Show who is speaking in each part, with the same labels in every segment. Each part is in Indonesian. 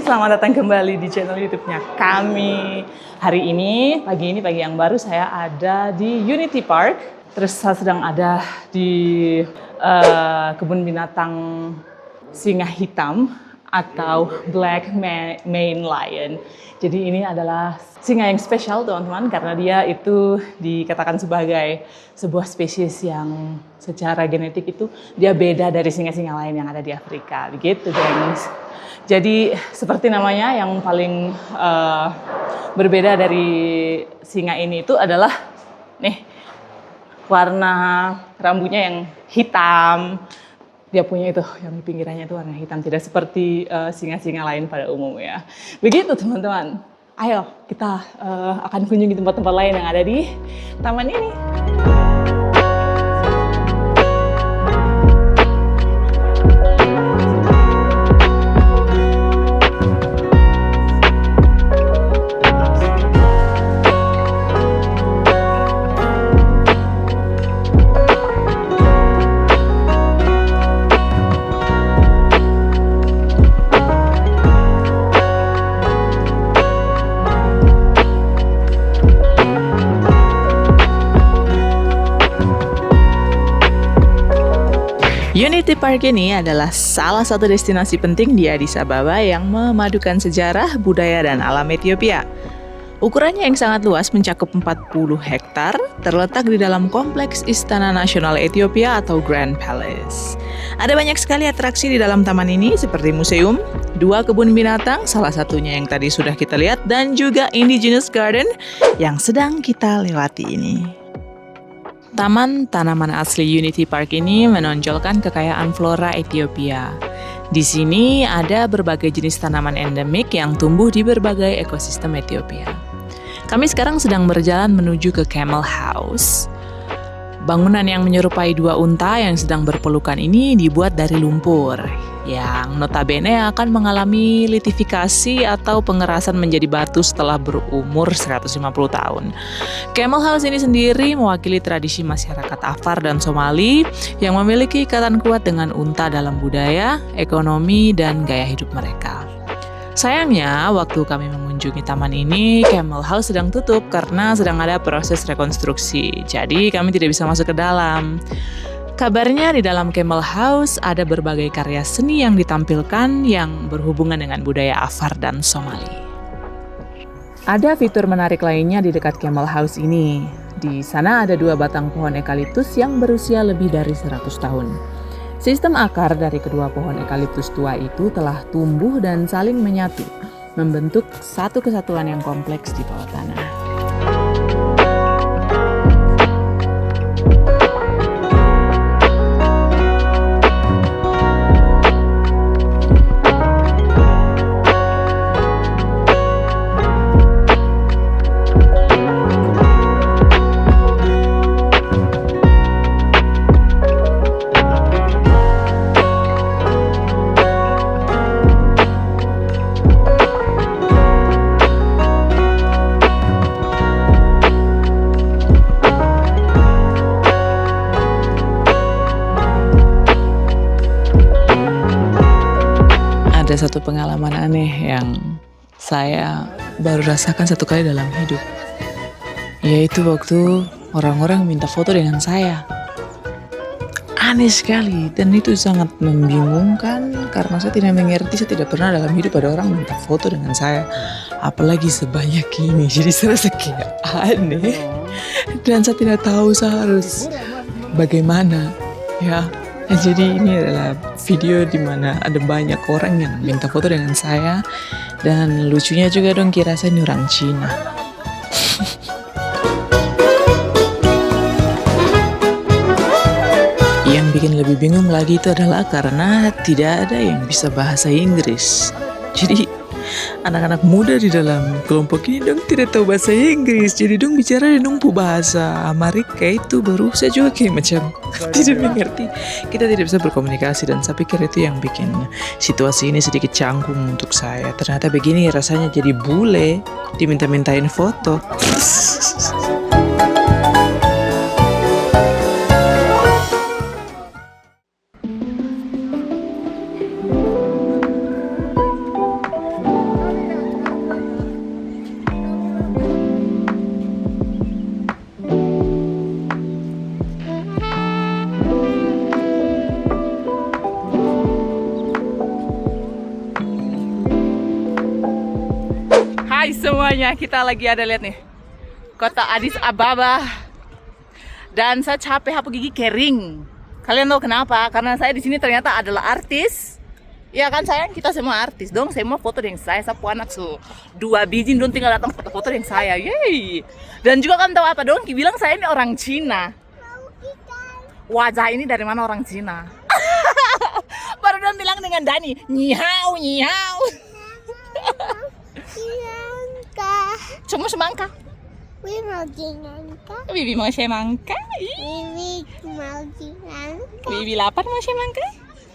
Speaker 1: selamat datang kembali di channel YouTube-nya kami. Hari ini, pagi yang baru saya ada di Unity Park. Terus saya sedang ada di kebun binatang singa hitam atau Black Maned Lion. Jadi ini adalah singa yang spesial teman-teman karena dia itu dikatakan sebagai sebuah spesies yang secara genetik itu dia beda dari singa-singa lain yang ada di Afrika. Begitu, gengs. Jadi seperti namanya yang paling berbeda dari singa ini itu adalah nih warna rambutnya yang hitam. Dia punya itu yang di pinggirannya itu warna hitam, tidak seperti singa-singa lain pada umumnya. Begitu teman-teman. Ayo kita akan kunjungi tempat-tempat lain yang ada di taman ini. Unity Park ini adalah salah satu destinasi penting di Addis Ababa yang memadukan sejarah, budaya, dan alam Ethiopia. Ukurannya yang sangat luas mencakup 40 hektar, terletak di dalam kompleks Istana Nasional Ethiopia atau Grand Palace. Ada banyak sekali atraksi di dalam taman ini seperti museum, 2 kebun binatang, salah satunya yang tadi sudah kita lihat, dan juga Indigenous Garden yang sedang kita lewati ini. Taman Tanaman Asli Unity Park ini menonjolkan kekayaan flora Ethiopia. Di sini ada berbagai jenis tanaman endemik yang tumbuh di berbagai ekosistem Ethiopia. Kami sekarang sedang berjalan menuju ke Camel House. Bangunan yang menyerupai 2 unta yang sedang berpelukan ini dibuat dari lumpur, yang notabene akan mengalami litifikasi atau pengerasan menjadi batu setelah berumur 150 tahun. Camel House ini sendiri mewakili tradisi masyarakat Afar dan Somali yang memiliki ikatan kuat dengan unta dalam budaya, ekonomi, dan gaya hidup mereka. Sayangnya, waktu kami mengunjungi taman ini, Camel House sedang tutup karena sedang ada proses rekonstruksi. Jadi, kami tidak bisa masuk ke dalam. Kabarnya di dalam Camel House ada berbagai karya seni yang ditampilkan yang berhubungan dengan budaya Afar dan Somali. Ada fitur menarik lainnya di dekat Camel House ini. Di sana ada 2 batang pohon eukaliptus yang berusia lebih dari 100 tahun. Sistem akar dari kedua pohon eukaliptus tua itu telah tumbuh dan saling menyatu, membentuk satu kesatuan yang kompleks di bawah tanah. Ada satu pengalaman aneh yang saya baru rasakan satu kali dalam hidup, yaitu waktu orang-orang minta foto dengan saya. Aneh sekali, dan itu sangat membingungkan karena saya tidak mengerti, saya tidak pernah dalam hidup ada orang minta foto dengan saya, apalagi sebanyak ini. Jadi saya rasa kayak aneh, dan saya tidak tahu saya harus bagaimana ya. Jadi ini adalah video di mana ada banyak orang yang minta foto dengan saya, dan lucunya juga dong kira saya ini orang Cina. Yang bikin lebih bingung lagi itu adalah karena tidak ada yang bisa bahasa Inggris. Jadi anak-anak muda di dalam kelompok ini dong tidak tahu bahasa Inggris, jadi dong bicara di numpu bahasa Amerika itu baru saya juga kayak macam tidak mengerti. Kita tidak bisa berkomunikasi, dan saya pikir itu yang bikin situasi ini sedikit canggung untuk saya. Ternyata begini rasanya jadi bule diminta-mintain foto. Hai semuanya, kita lagi ada lihat nih kota Addis Ababa. Dan saya capek, hapu gigi kering. Kalian tahu kenapa? Karena saya di sini ternyata adalah artis. Ya kan sayang, kita semua artis dong. Saya mau foto dengan saya, sapu anak so 2 biji dong, tinggal datang foto-foto dengan saya. Yeay. Dan juga kan tahu apa dong? Bilang saya ini orang Cina. Wajah ini dari mana orang Cina? Baru dong bilang dengan Dani, nyihau nyihau. Cuma semangka.
Speaker 2: Bibi mau semangka.
Speaker 1: Bibi mau semangka.
Speaker 2: Bibi mau semangka.
Speaker 1: Bibi lapar mau semangka.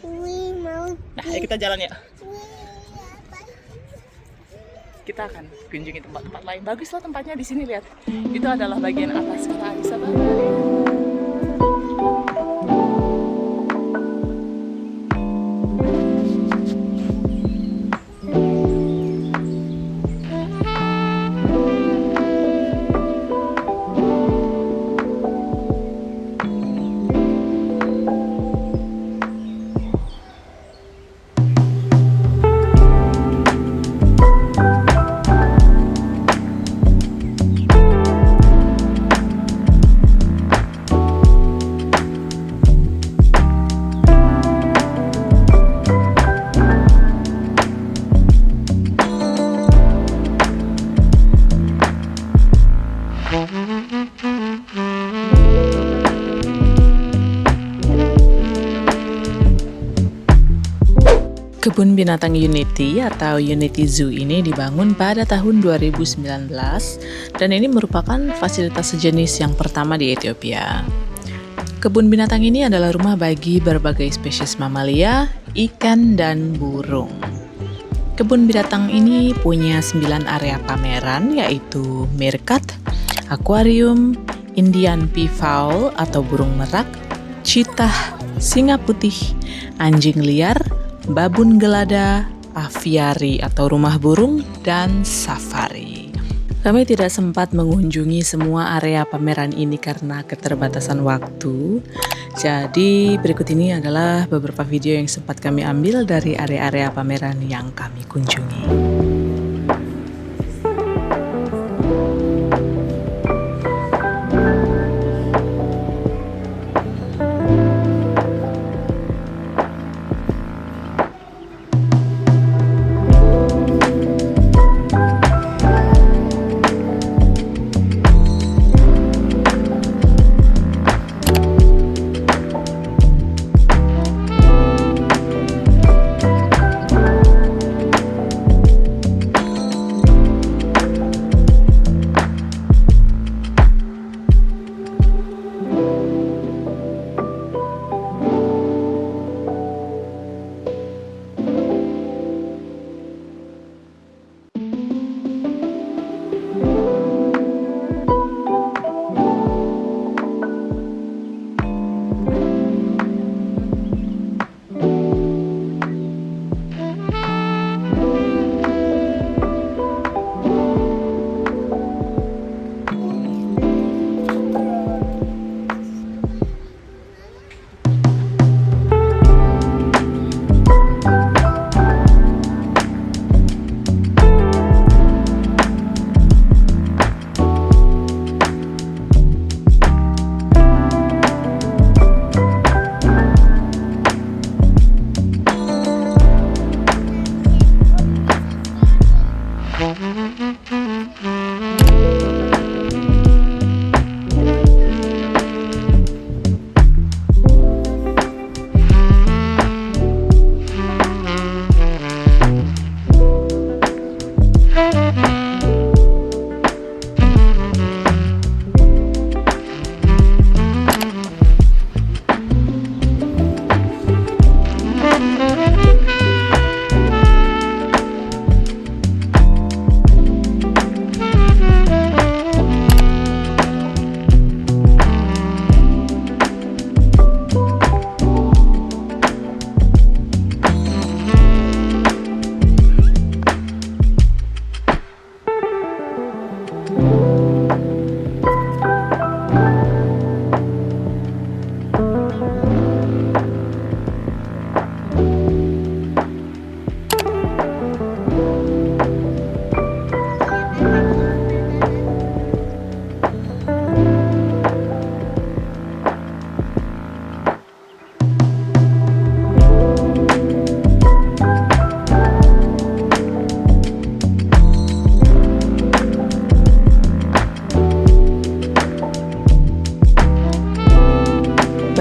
Speaker 2: Bibi mau.
Speaker 1: Nah, ayo kita jalan ya. Kita akan kunjungi tempat-tempat lain. Bagus loh tempatnya di sini, lihat. Itu adalah bagian atas kota Addis Ababa. Kebun Binatang Unity atau Unity Zoo ini dibangun pada tahun 2019 dan ini merupakan fasilitas sejenis yang pertama di Ethiopia. Kebun binatang ini adalah rumah bagi berbagai spesies mamalia, ikan, dan burung. Kebun binatang ini punya 9 area pameran yaitu meerkat, akuarium, Indian peafowl atau burung merak, cheetah, singa putih, anjing liar, babun gelada, aviari atau rumah burung, dan safari. Kami tidak sempat mengunjungi semua area pameran ini karena keterbatasan waktu. Jadi berikut ini adalah beberapa video yang sempat kami ambil dari area-area pameran yang kami kunjungi.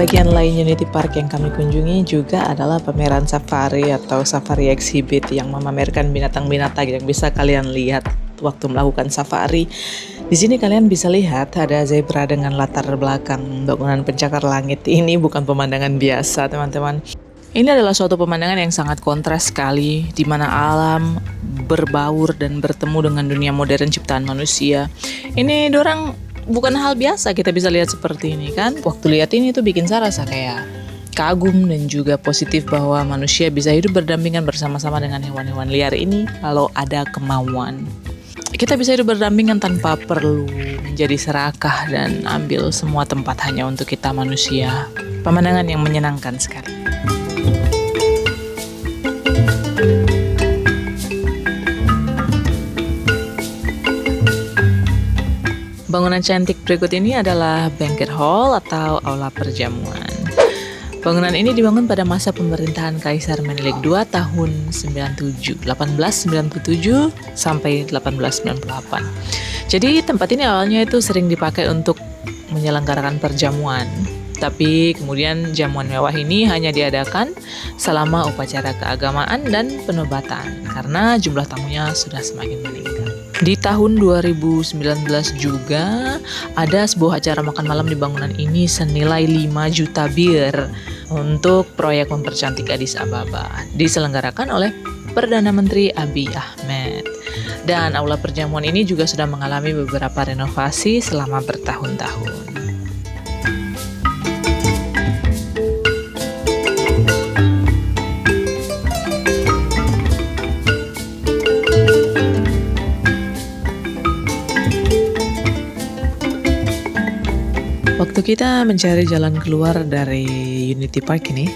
Speaker 1: Bagian lain Unity Park yang kami kunjungi juga adalah pameran safari atau safari exhibit yang memamerkan binatang-binatang yang bisa kalian lihat waktu melakukan safari. Di sini kalian bisa lihat ada zebra dengan latar belakang bangunan pencakar langit. Ini bukan pemandangan biasa, teman-teman. Ini adalah suatu pemandangan yang sangat kontras sekali, di mana alam berbaur dan bertemu dengan dunia modern ciptaan manusia. Ini dorang bukan hal biasa kita bisa lihat seperti ini kan. Waktu lihat ini tuh bikin saya rasa kayak kagum dan juga positif bahwa manusia bisa hidup berdampingan bersama-sama dengan hewan-hewan liar ini kalau ada kemauan. Kita bisa hidup berdampingan tanpa perlu menjadi serakah dan ambil semua tempat hanya untuk kita manusia. Pemandangan yang menyenangkan sekali. Bangunan cantik berikut ini adalah banquet hall atau aula perjamuan. Bangunan ini dibangun pada masa pemerintahan Kaisar Menelik II tahun 1897 sampai 1898. Jadi tempat ini awalnya itu sering dipakai untuk menyelenggarakan perjamuan. Tapi kemudian jamuan mewah ini hanya diadakan selama upacara keagamaan dan penobatan karena jumlah tamunya sudah semakin meningkat. Di tahun 2019 juga ada sebuah acara makan malam di bangunan ini senilai 5 juta bir untuk proyek mempercantik Addis Ababa. Diselenggarakan oleh Perdana Menteri Abiy Ahmed. Dan aula perjamuan ini juga sudah mengalami beberapa renovasi selama bertahun-tahun. Waktu kita mencari jalan keluar dari Unity Park ini,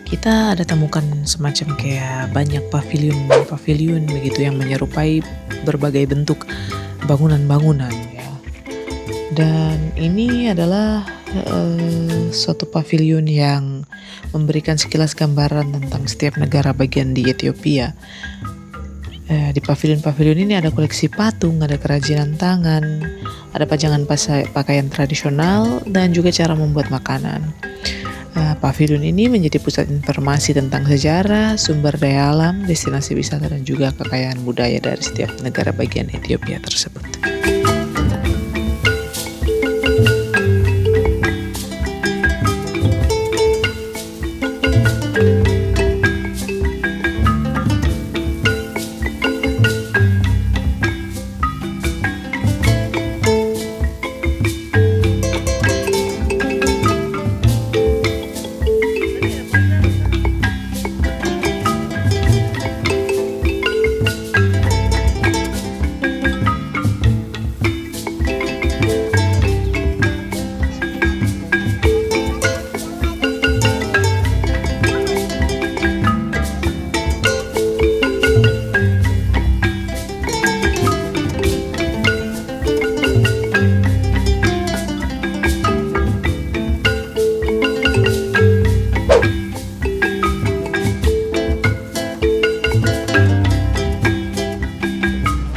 Speaker 1: kita ada temukan semacam kayak banyak pavilion begitu yang menyerupai berbagai bentuk bangunan-bangunan ya. Dan ini adalah suatu pavilion yang memberikan sekilas gambaran tentang setiap negara bagian di Ethiopia. Di pavilion ini ada koleksi patung, ada kerajinan tangan, ada pajangan pakaian tradisional, dan juga cara membuat makanan. Pavilion ini menjadi pusat informasi tentang sejarah, sumber daya alam, destinasi wisata, dan juga kekayaan budaya dari setiap negara bagian Ethiopia tersebut.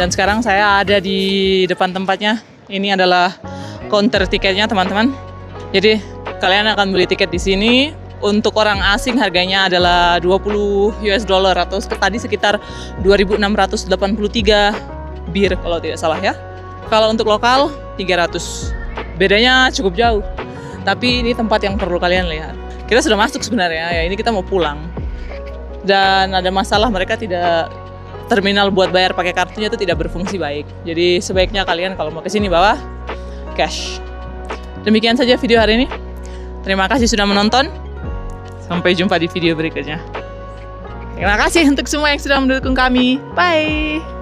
Speaker 1: Dan sekarang saya ada di depan tempatnya. Ini adalah counter tiketnya, teman-teman. Jadi kalian akan beli tiket di sini. Untuk orang asing harganya adalah $20 atau tadi sekitar 2.683 bir kalau tidak salah ya. Kalau untuk lokal 300. Bedanya cukup jauh. Tapi ini tempat yang perlu kalian lihat. Kita sudah masuk sebenarnya ya. Ini kita mau pulang. Dan ada masalah, mereka tidak terminal buat bayar pakai kartunya itu tidak berfungsi baik. Jadi sebaiknya kalian kalau mau ke sini bawa cash. Demikian saja video hari ini. Terima kasih sudah menonton. Sampai jumpa di video berikutnya. Terima kasih untuk semua yang sudah mendukung kami. Bye.